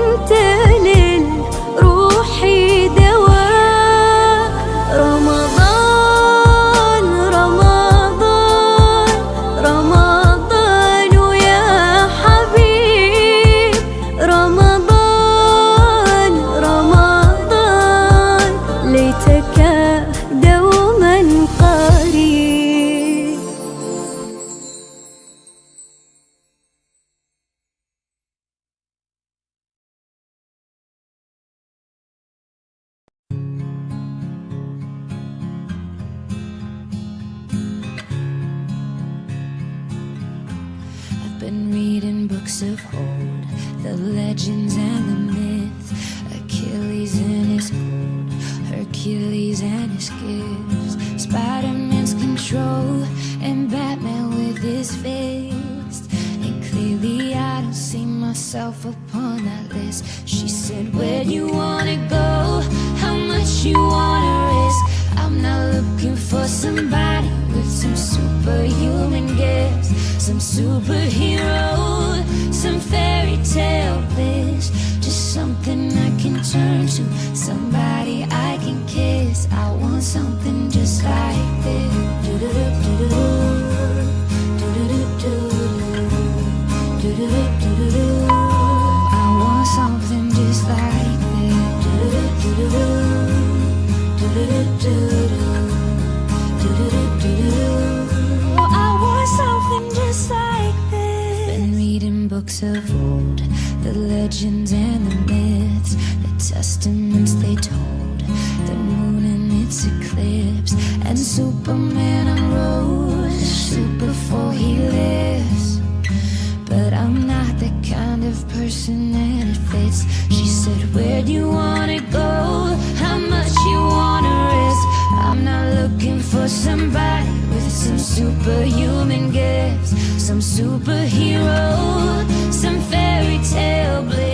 انت للروحي دواء. رمضان رمضان رمضان ويا حبيب، رمضان رمضان ليتك دوما قريب. I've been reading books of old, the legends and the myths, Achilles and his gold, Hercules and his gifts, Spider-Man's control, and Batman with his fist. And clearly I don't see myself upon that list. She said, where do you wanna go? How much you wanna risk? I'm not looking for somebody with some superhuman gifts, some superhero, some fairy tale bliss. Just something I can turn to, somebody I can kiss. I want something just like this. I want something just like I want something just like this. Been reading books of old, the legends and the myths, the testaments they told, the moon and its eclipse, and Superman unrose, super before he lives. But I'm not that kind of person that it fits. She said, where do you wanna go? How much you wanna risk? I'm not looking for somebody with some superhuman gifts, some superhero, some fairy tale bliss.